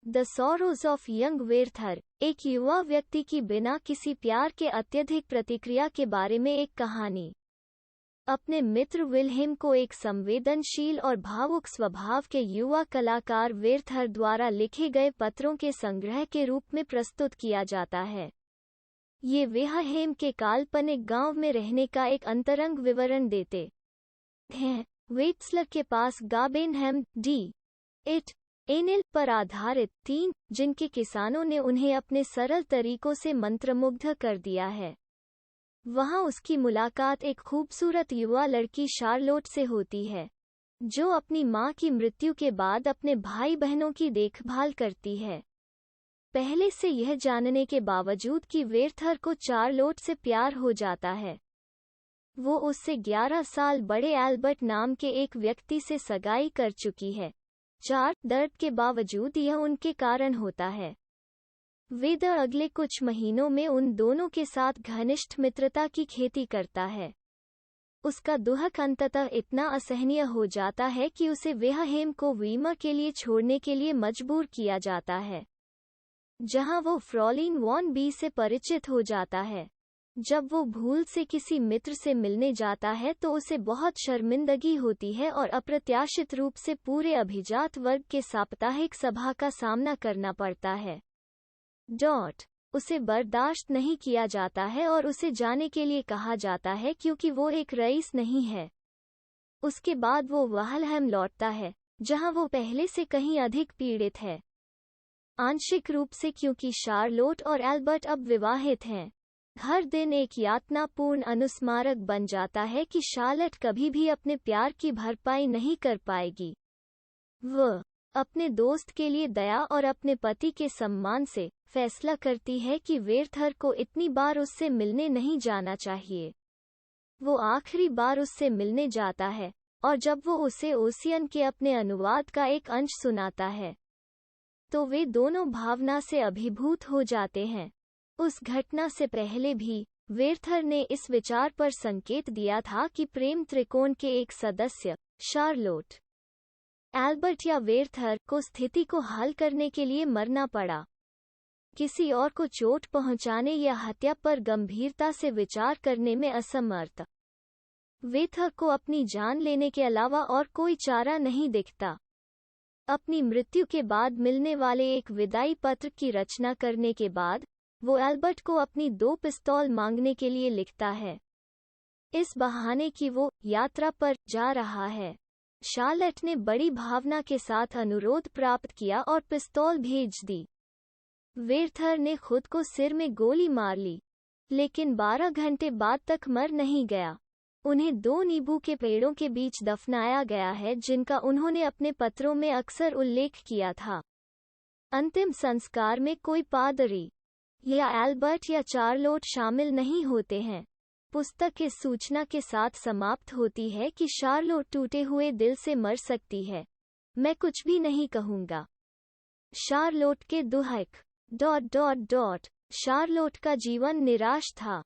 The sorrows of young Werther, एक युवा व्यक्ति की बिना किसी प्यार के अत्यधिक प्रतिक्रिया के बारे में एक कहानी। अपने मित्र विल्हेम को एक संवेदनशील और भावुक स्वभाव के युवा कलाकार वेर्थर द्वारा लिखे गए पत्रों के संग्रह के रूप में प्रस्तुत किया जाता है। ये विल्हेम के काल्पनिक गांव में रहने का एक अंतरंग विवरण देते हैं। वेट्सलर के पास गाबेनहैम डी. इट. एनिल पर आधारित 3, जिनके किसानों ने उन्हें अपने सरल तरीकों से मंत्रमुग्ध कर दिया है। वहां उसकी मुलाकात एक खूबसूरत युवा लड़की शार्लोट से होती है, जो अपनी मां की मृत्यु के बाद अपने भाई बहनों की देखभाल करती है। पहले से यह जानने के बावजूद कि वेर्थर को शार्लोट से प्यार हो जाता है, वो उससे 11 साल बड़े एल्बर्ट नाम के एक व्यक्ति से सगाई कर चुकी है। दर्द के बावजूद यह उनके कारण होता है। वेदर अगले कुछ महीनों में उन दोनों के साथ घनिष्ठ मित्रता की खेती करता है। उसका दुहक अंततः इतना असहनीय हो जाता है कि उसे विल्हेम को वीमर के लिए छोड़ने के लिए मजबूर किया जाता है, जहां वो फ्रॉलिन वॉन बी से परिचित हो जाता है। जब वो भूल से किसी मित्र से मिलने जाता है तो उसे बहुत शर्मिंदगी होती है और अप्रत्याशित रूप से पूरे अभिजात वर्ग के साप्ताहिक सभा का सामना करना पड़ता है। उसे बर्दाश्त नहीं किया जाता है और उसे जाने के लिए कहा जाता है क्योंकि वो एक रईस नहीं है। उसके बाद वो विल्हेम लौटता है, जहां वो पहले से कहीं अधिक पीड़ित है, आंशिक रूप से क्योंकि शार्लोट और एल्बर्ट अब विवाहित हैं। हर दिन एक यातनापूर्ण अनुस्मारक बन जाता है कि शार्लोट कभी भी अपने प्यार की भरपाई नहीं कर पाएगी। वह अपने दोस्त के लिए दया और अपने पति के सम्मान से फैसला करती है कि वेर्थर को इतनी बार उससे मिलने नहीं जाना चाहिए। वो आखिरी बार उससे मिलने जाता है, और जब वो उसे ओसियन के अपने अनुवाद का एक अंश सुनाता है, तो वे दोनों भावना से अभिभूत हो जाते हैं। उस घटना से पहले भी वेर्थर ने इस विचार पर संकेत दिया था कि प्रेम त्रिकोण के एक सदस्य, शार्लोट, एल्बर्ट या वेर्थर, को स्थिति को हल करने के लिए मरना पड़ा। किसी और को चोट पहुंचाने या हत्या पर गंभीरता से विचार करने में असमर्थ वेर्थर को अपनी जान लेने के अलावा और कोई चारा नहीं दिखता। अपनी मृत्यु के बाद मिलने वाले एक विदाई पत्र की रचना करने के बाद वो एल्बर्ट को अपनी 2 पिस्तौल मांगने के लिए लिखता है, इस बहाने कि वो यात्रा पर जा रहा है। शार्लोट ने बड़ी भावना के साथ अनुरोध प्राप्त किया और पिस्तौल भेज दी। वेर्थर ने खुद को सिर में गोली मार ली, लेकिन 12 घंटे बाद तक मर नहीं गया। उन्हें 2 नींबू के पेड़ों के बीच दफनाया गया है, जिनका उन्होंने अपने पत्रों में अक्सर उल्लेख किया था। अंतिम संस्कार में कोई पादरी या एल्बर्ट या शार्लोट शामिल नहीं होते हैं। पुस्तक इस सूचना के साथ समाप्त होती है कि शार्लोट टूटे हुए दिल से मर सकती है। मैं कुछ भी नहीं कहूँगा। शार्लोट के दुहक... शार्लोट का जीवन निराश था।